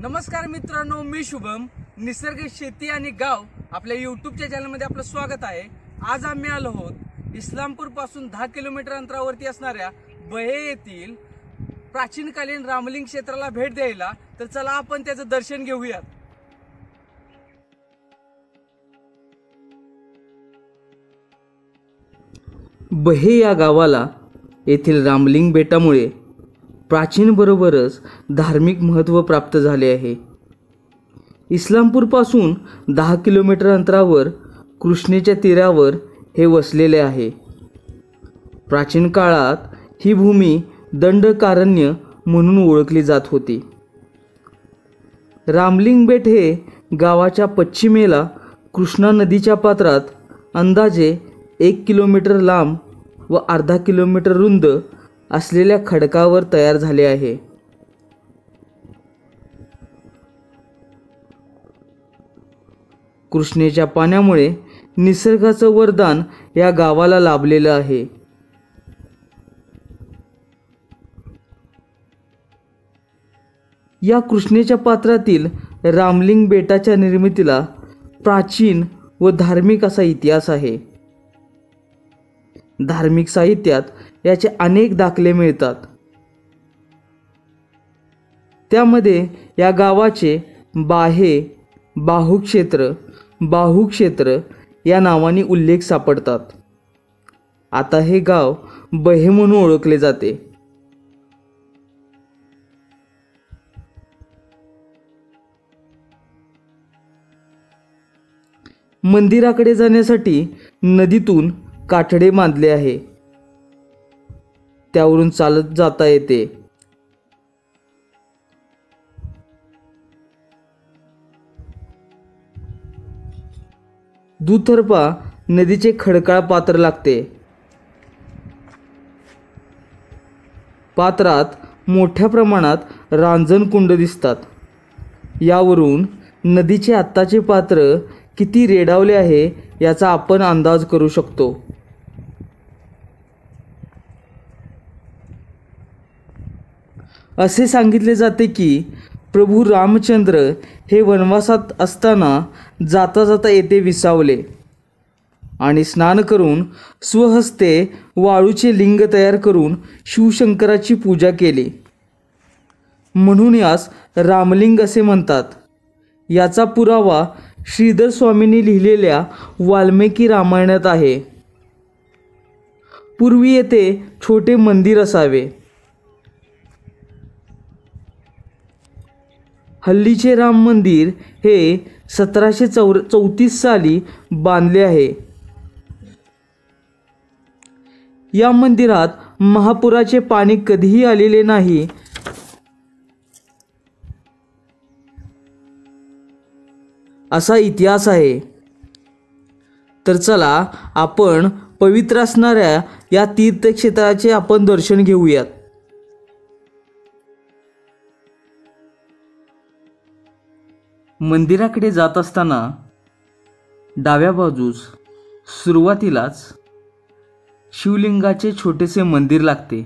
नमस्कार मित्रांनो, मी शुभम. निसर्ग शेती आणि गाव आपल्या यूट्यूबच्या चॅनलमध्ये आपलं स्वागत आहे. आज आम्ही आलो आहोत इस्लामपूर पासून 10 किलोमीटर अंतरावरती असणाऱ्या बहे येथील प्राचीनकालीन रामलिंग क्षेत्राला भेट द्यायला. तर चला आपण त्याचं दर्शन घेऊयात. बहे या गावाला येथील रामलिंग बेटामुळे प्राचीन बरोबरच धार्मिक महत्त्व प्राप्त झाले आहे. इस्लामपूरपासून 10 किलोमीटर अंतरावर कृष्णेच्या तीरावर हे वसलेले आहे. प्राचीन काळात ही भूमी दंडकारण्य म्हणून ओळखली जात होती. रामलिंग बेट हे गावाच्या पश्चिमेला कृष्णा नदीच्या पात्रात अंदाजे 1 किलोमीटर लांब व अर्धा किलोमीटर रुंद असलेल्या खडकावर तयार झाले आहे. कृष्णेच्या पाण्यामुळे निसर्गाचं वरदान या गावाला लाभलेलं आहे. या कृष्णेच्या पात्रातील रामलिंग बेटाच्या निर्मितीला प्राचीन व धार्मिक असा इतिहास आहे. धार्मिक साहित्यात याचे अनेक दाखले मिळतात. त्यामध्ये या गावाचे बाहुक्षेत्र या नावाने उल्लेख सापडतात. आता हे गाव बहे म्हणून ओळखले जाते. मंदिराकडे जाण्यासाठी नदीतून काठडे बांधले आहे. त्यावरून चालत जाता येते. दुतर्फा नदीचे खडकाळ पात्र लागते. पात्रात मोठ्या प्रमाणात रांजण कुंड दिसतात. यावरून नदीचे आत्ताचे पात्र किती रेडावले आहे याचा आपण अंदाज करू शकतो. असे सांगितले जाते की प्रभू रामचंद्र हे वनवासात असताना जाता जाता येथे विसावले आणि स्नान करून स्वहस्ते वाळूचे लिंग तयार करून शिवशंकराची पूजा केली, म्हणून यास रामलिंग असे म्हणतात. याचा पुरावा श्रीधर स्वामींनी लिहिलेल्या वाल्मिकी रामायणात आहे. पूर्वी येथे छोटे मंदिर असावे. हल्लीचे राम मंदिर हे 1734 साली बांधले आहे. या मंदिरात महापुराचे पाणी कधीही आलेले नाही असा इतिहास आहे. तर चला आपण पवित्र असणाऱ्या या तीर्थक्षेत्राचे आपण दर्शन घेऊयात. मंदिराकडे जात असताना डाव्या बाजूस सुरुवातीलाच शिवलिंगाचे छोटेसे मंदिर लागते.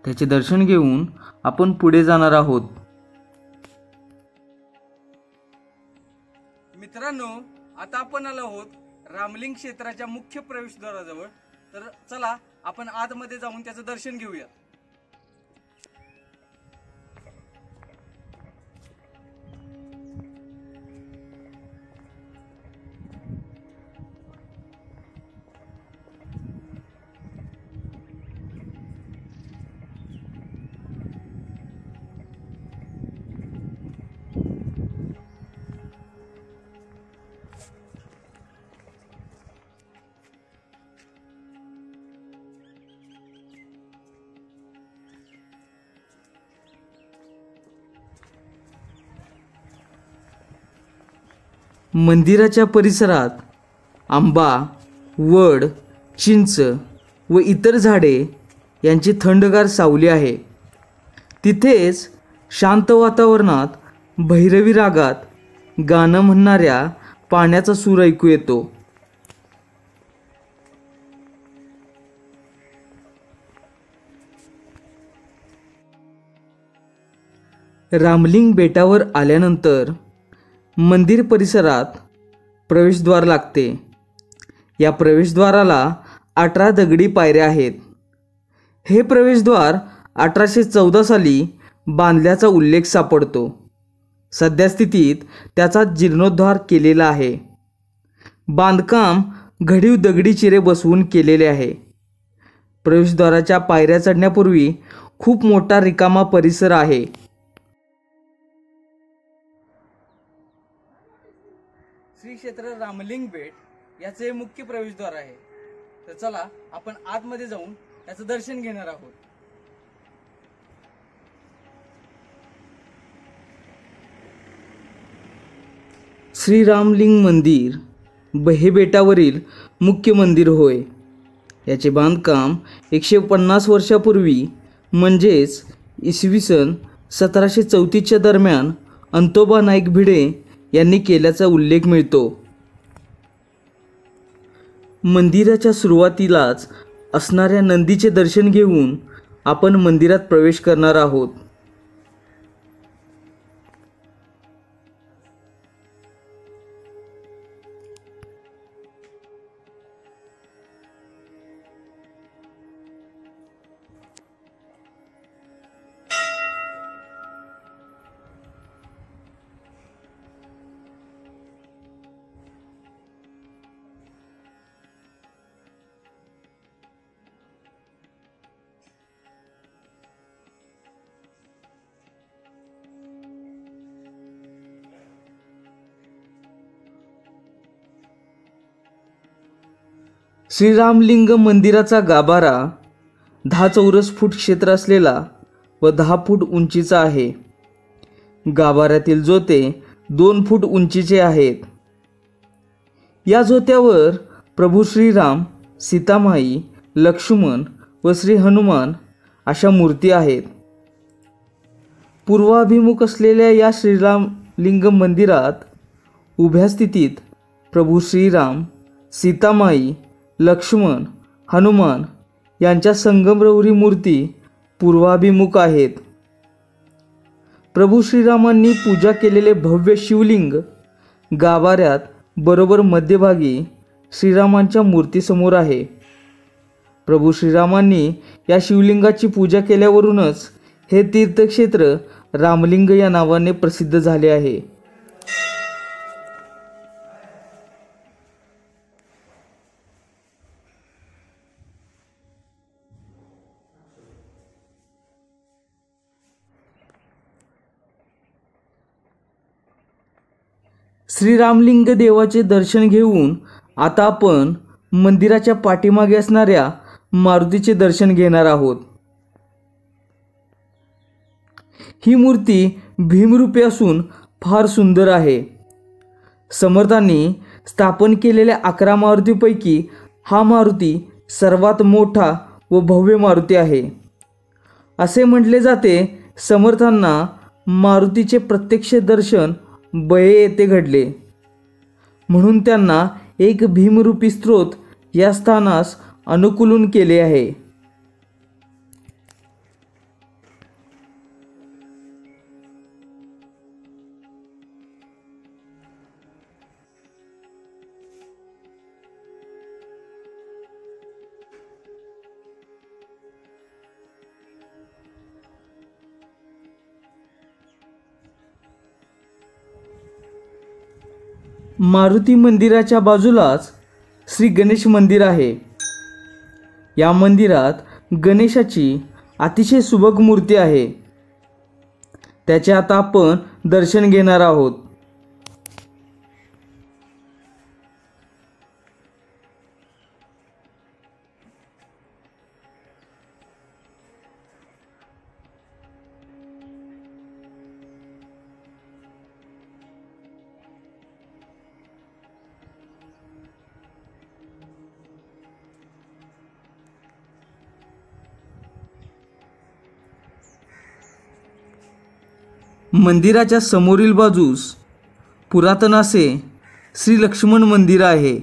त्याचे दर्शन घेऊन आपण पुढे जाणार आहोत. मित्रांनो, आता आपण आलो आहोत रामलिंग क्षेत्राच्या मुख्य प्रवेशद्वाराजवळ. तर चला आपण आतमध्ये जाऊन त्याचं दर्शन घेऊया. मंदिराच्या परिसरात आंबा, वड, चिंच व इतर झाडे यांची थंडगार सावली आहे. तिथेच शांत वातावरणात भैरवी रागात गाणं म्हणणाऱ्या पाण्याचा सूर ऐकू येतो. रामलिंग बेटावर आल्यानंतर मंदिर परिसरात प्रवेशद्वार लागते. या प्रवेशद्वाराला 18 दगडी पायऱ्या आहेत. हे प्रवेशद्वार 1814 साली बांधल्याचा उल्लेख सापडतो. सध्या स्थितीत त्याचा जीर्णोद्धार केलेला आहे. बांधकाम घडीव दगडी चिरे बसवून केलेले आहे. प्रवेशद्वाराच्या पायऱ्या चढण्यापूर्वी खूप मोठा रिकामा परिसर आहे. श्री क्षेत्र रामलिंग बेट याचे हे मुख्य प्रवेशद्वार आहे. तर चला आपण आतमध्ये जाऊन याचं दर्शन घेणार आहोत. श्री रामलिंग मंदिर बहे बेटावरील मुख्य मंदिर होय. याचे बांधकाम 150 वर्षापूर्वी म्हणजेच इसवी सन 1734च्या दरम्यान अंतोबा नाईक भिडे यांनी केल्याचा उल्लेख मिळतो. मंदिराच्या सुरुवातीलाच असणाऱ्या नंदीचे दर्शन घेऊन आपण मंदिरात प्रवेश करणार आहोत. श्रीरामलिंग मंदिराचा गाभारा 10 चौरस फूट क्षेत्र असलेला व 10 फूट उंचीचा आहे. गाभाऱ्यातील जोते 2 फूट उंचीचे आहेत. या जोत्यावर प्रभू श्रीराम, सीतामाई, लक्ष्मण व श्री हनुमान अशा मूर्ती आहेत. पूर्वाभिमुख असलेल्या या श्रीरामलिंग मंदिरात उभ्या स्थितीत प्रभू श्रीराम, सीतामाई, लक्ष्मण, हनुमान यांच्या संगमरवरी मूर्ती पूर्वाभिमुख आहेत. प्रभू श्रीरामांनी पूजा केलेले भव्य शिवलिंग गाभाऱ्यात बरोबर मध्यभागी श्रीरामांच्या मूर्तीसमोर आहे. प्रभू श्रीरामांनी या शिवलिंगाची पूजा केल्यावरूनच हे तीर्थक्षेत्र रामलिंग या नावाने प्रसिद्ध झाले आहे. श्रीरामलिंग देवाचे दर्शन घेऊन आता आपण मंदिराच्या पाठीमागे असणाऱ्या मारुतीचे दर्शन घेणार आहोत. ही मूर्ती भीमरूपी असून फार सुंदर आहे. समर्थांनी स्थापन केलेल्या 11 मारुतीपैकी हा मारुती सर्वात मोठा व भव्य मारुती आहे. असे म्हटले जाते, समर्थांना मारुतीचे प्रत्यक्ष दर्शन बये येथे घडले, म्हणून त्यांना एक भीमरूपी स्त्रोत या स्थानास अनुकूलन केले आहे. मारुती मंदिराच्या बाजूलाच श्री गणेश मंदिर आहे. या मंदिरात गणेशाची अतिशय सुबक मूर्ती आहे. त्याचे आता आपण दर्शन घेणार आहोत. मंदिराच्या समोरील बाजूस पुरातन असे श्री लक्ष्मण मंदिर आहे.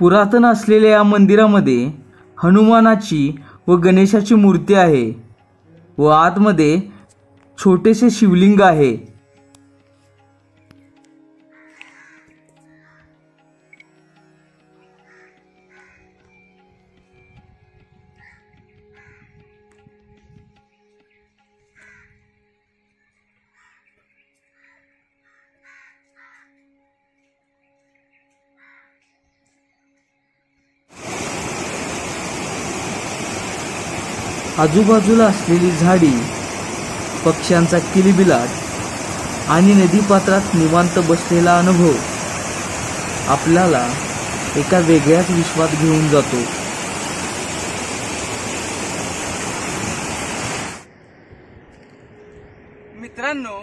पुरातन असलेल्या या मंदिरामध्ये हनुमानाची व गणेशाची मूर्ती आहे व आतमध्ये छोटेसे शिवलिंग आहे. आजूबाजूला असलेली झाडी, पक्ष्यांचा किलबिलाट आणि नदीपात्रात निवांत बसलेला अनुभव आपल्याला एका वेगळ्याच विश्वात घेऊन जातो. मित्रांनो,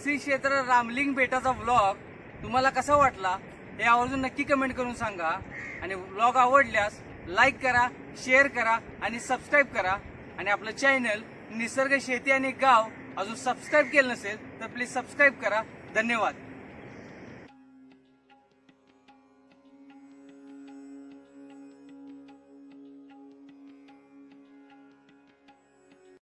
श्री क्षेत्र रामलिंग बेटाचा व्लॉग तुम्हाला कसा वाटला हे आवर्जून नक्की कमेंट करून सांगा. आणि व्लॉग आवडल्यास लाईक करा, शेअर करा आणि सबस्क्राईब करा. आणि आपलं चॅनल निसर्ग शेती आणि गाव अजून सबस्क्राईब केलं नसेल तर प्लीज सबस्क्राईब करा. धन्यवाद.